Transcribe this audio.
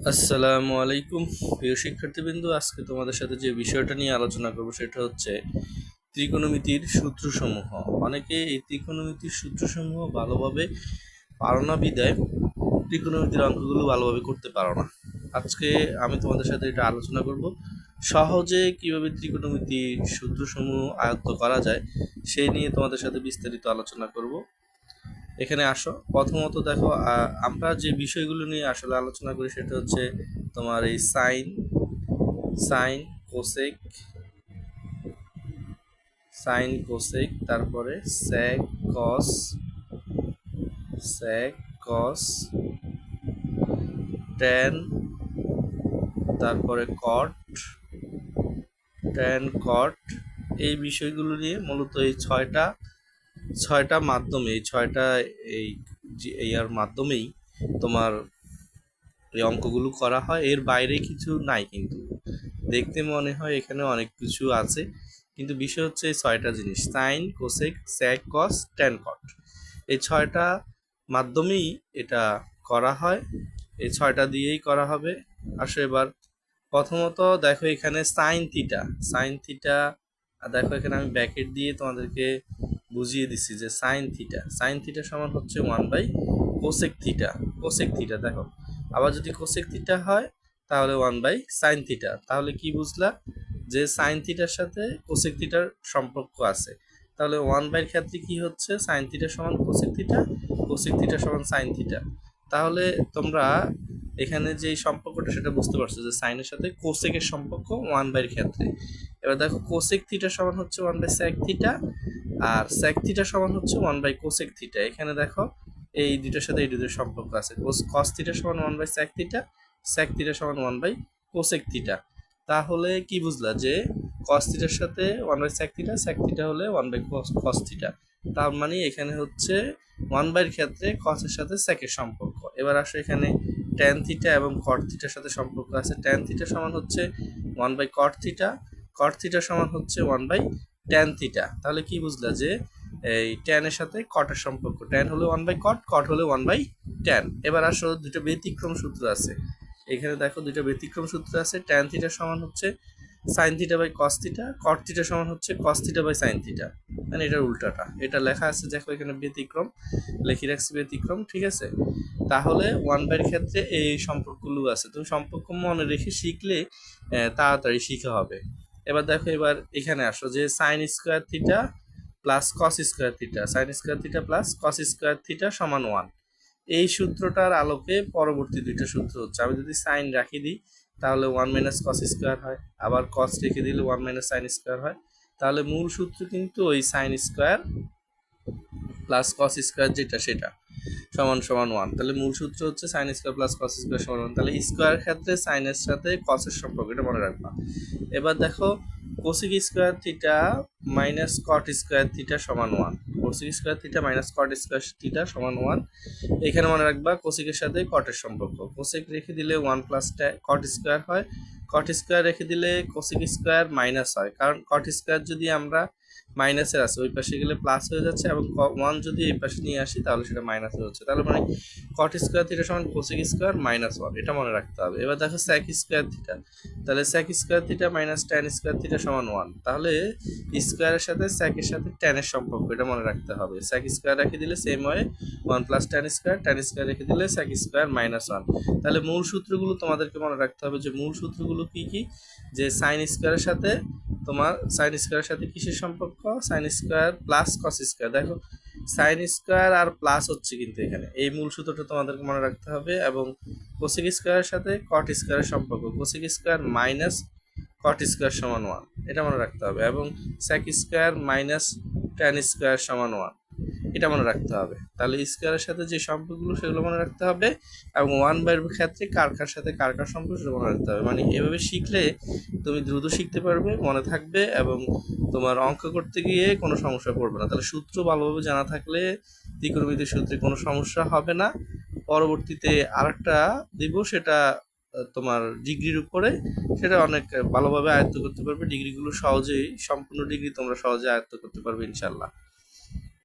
আসসালামু আলাইকুম প্রিয় শিক্ষার্থীবৃন্দ, আজকে তোমাদের সাথে যে বিষয়টা নিয়ে আলোচনা করব সেটা হচ্ছে ত্রিকোণমিতির সূত্রসমূহ। অনেকে এই ত্রিকোণমিতির সূত্রসমূহ ভালোভাবে পারো না বিদায় ত্রিকোণমিতির অঙ্কগুলো ভালোভাবে করতে পারো না। আজকে আমি তোমাদের সাথে এটা আলোচনা করব সহজে কিভাবে ত্রিকোণমিতির সূত্রসমূহ আয়ত্ত করা যায় সেই নিয়ে তোমাদের সাথে বিস্তারিত আলোচনা করব। এখানে আসো, প্রথমত দেখো আমরা যে বিষয়গুলো নিয়ে আসলে আলোচনা করি সেটা হচ্ছে তোমার এই সাইন সাইন কোসেক তারপরে স্যাক কস ট্যান, তারপরে কট এই বিষয়গুলো নিয়ে মূলত এই ছয়টা মাধ্যমে এই মাধ্যমেই তোমার এই অঙ্কগুলো করা হয়। এর বাইরে কিছু নাই, কিন্তু দেখতে মনে হয় এখানে অনেক কিছু আছে, কিন্তু বিষয় হচ্ছে এই ছয়টা জিনিস: সাইন, কোসেক, স্যাক, কস, ট্যান, কট। এই ছয়টা মাধ্যমেই এটা করা হয়, এই ছয়টা দিয়েই করা হবে। আসো এবার প্রথমত দেখো এখানে সাইন থিটা দেখো এখানে আমি ব্র্যাকেট দিয়ে তোমাদেরকে বুঝিয়ে দিচ্ছি যে সাইন থিটা সমান হচ্ছে 1/কোসেক থিটা। দেখো, আবার যদি কোসেক থিটা হয় তাহলে 1/সাইন থিটা। তাহলে কি বুঝলা? যে সাইন থিটার সাথে কোসেক থিটার সম্পর্ক আছে। তাহলে 1/এর ক্ষেত্রে কি হচ্ছে? সাইন থিটা সমান কোসেক থিটা সমান সাইন থিটা। তাহলে তোমরা এখানে যে সম্পর্কটা সেটা বুঝতে পারছো যে সাইনের সাথে কোসেকের সম্পর্ক 1/এর ক্ষেত্রে। এবার দেখো কোসেক থিটা সমান হচ্ছে 1/স্যাক থিটা, আর স্যাক থিটা সমান হচ্ছে 1/কোসেক থিটা। এখানে দেখো এই দুইটার সাথে এই দুটোর সম্পর্ক আছে। কস থিটা সমান 1/স্যাক থিটা, স্যাক থিটা সমান 1/কোসেক থিটা। তাহলে কি বুঝলা? যে কস থিটার সাথে 1/স্যাক থিটা, স্যাক থিটা হলে 1/কস থিটা। তার মানে এখানে হচ্ছে 1/এর ক্ষেত্রে কসের সাথে স্যাকের সম্পর্ক। এবার আসো এখানে ট্যান থিটা এবং কট থিটার সাথে সম্পর্ক আছে। ট্যান থিটা সমান হচ্ছে 1/কট থিটা, কট থিটা সমান হচ্ছে 1/ট্যান থিটা। তাহলে কি বুঝলা? যে এই ট্যানের সাথে কটের সম্পর্ক, ট্যান হলো 1/কট, কট হলো 1/ট্যান। এবার আসো দুটো ব্যতিক্রম সূত্র আছে। এখানে দেখো দুটো ব্যতিক্রম সূত্র আছে। ট্যান থিটা সমান হচ্ছে sine theta by cos theta, cot theta সমান হচ্ছে cos theta by sine theta. মানে এটার উল্টাটা, এটা লেখা আছে দেখো এখানে ব্যতিক্রম, লিখে রাখছি ব্যতিক্রম, ঠিক আছে? তাহলে 1/এর ক্ষেত্রে এই সম্পর্কগুলো আছে। তুমি সম্পর্ক মনে রেখে শিখলে তাড়াতাড়ি শিখা হবে। এবার দেখো, এবার এখানে আসো যে sine square theta plus cos square theta, sine square theta plus cos square theta সমান 1। এই সূত্রটার আলোকে পরবর্তী দুইটা সূত্র হচ্ছে, আমি যদি সাইন রাখি দিই তাহলে 1 - কস স্কোয়ার হয়, আবার কস রেখে দিলে 1 - সাইন স্কোয়ার হয়। তাহলে মূল সূত্র কিন্তু ওই sine square plus cos square যেটা সেটা সমান সমান 1। তাহলে মূল সূত্র হচ্ছে sine square plus cos square সমান 1। তাহলে স্কোয়ার ক্ষেত্রে সাইনের সাথে কসের সম্পর্ক, এটা মনে রাখবা। এবার দেখো cosec square theta minus cot square theta সমান 1। Cosec square theta minus cot square theta সমান 1। এখানে মনে রাখবা কোসেকের সাথে কটের সম্পর্ক। কোসেক রেখে দিলে 1 প্লাস কট স্কোয়ার হয়, কট স্কোয়ার রেখে দিলে কোসেক স্কোয়ার মাইনাস হয়, কারণ কট স্কোয়ার যদি আমরা মাইনাসের আছে ওই পাশে গেলে প্লাস হয়ে যাচ্ছে, এবং 1 যদি এই পাশে নিয়ে আসি তাহলে সেটা মাইনাস হয়ে যাচ্ছে। তাহলে মানে কট স্কোয়ার থিটা সমান কোসেক স্কোয়ার মাইনাস 1, এটা মনে রাখতে হবে। এবার দেখো স্যাক স্কোয়ার থিটা, তাহলে sec square theta minus tan square theta সমান 1। তাহলে স্কোয়ারের সাথে স্যাকের সাথে ট্যানের সম্পর্ক, এটা মনে রাখতে হবে। স্যাক স্কোয়ার রেখে দিলে সেম হয় 1 প্লাস ট্যান স্কোয়ার রেখে দিলে স্যাক স্কোয়ার মাইনাস 1। তাহলে মূল সূত্রগুলো তোমাদেরকে মনে রাখতে হবে, যে মূল সূত্রগুলো কি কি? যে সাইন স্কোয়ারের সাথে তোমার সাইন স্কোয়ারের সাথে কিসের সম্পর্ক? Sine square plus cos square. দেখো সাইন স্কোয়ার আর প্লাস হচ্ছে, কিন্তু এখানে এই মূল সূত্রটা তোমাদেরকে মনে রাখতে হবে। এবং কোসেক স্কোয়ারের সাথে কট স্কোয়ারের সম্পর্ক, cosec square minus cot square সমান 1, এটা মনে রাখতে হবে। এবং sec square minus tan square সমান 1, এটা মনে রাখতে হবে। তাহলে স্কোয়ারের সাথে যে সম্পর্কগুলো সেগুলো মনে রাখতে হবে, এবং 1/এর ক্ষেত্রে কার সাথে কার সম্পর্ক সেটা মনে রাখতে হবে। মানে এভাবে শিখলে তুমি দ্রুত শিখতে পারবে, মনে থাকবে, এবং তোমার অঙ্ক করতে গিয়ে কোনো সমস্যা পড়বে না। তাহলে সূত্র ভালোভাবে জানা থাকলে ত্রিকোণমিতির সূত্রে কোনো সমস্যা হবে না। পরবর্তীতে আরেকটা দিব, সেটা তোমার ডিগ্রির উপরে, সেটা অনেক ভালোভাবে আয়ত্ত করতে পারবে। ডিগ্রিগুলো সহজেই, সম্পূর্ণ ডিগ্রি তোমরা সহজে আয়ত্ত করতে পারবে ইনশাল্লাহ।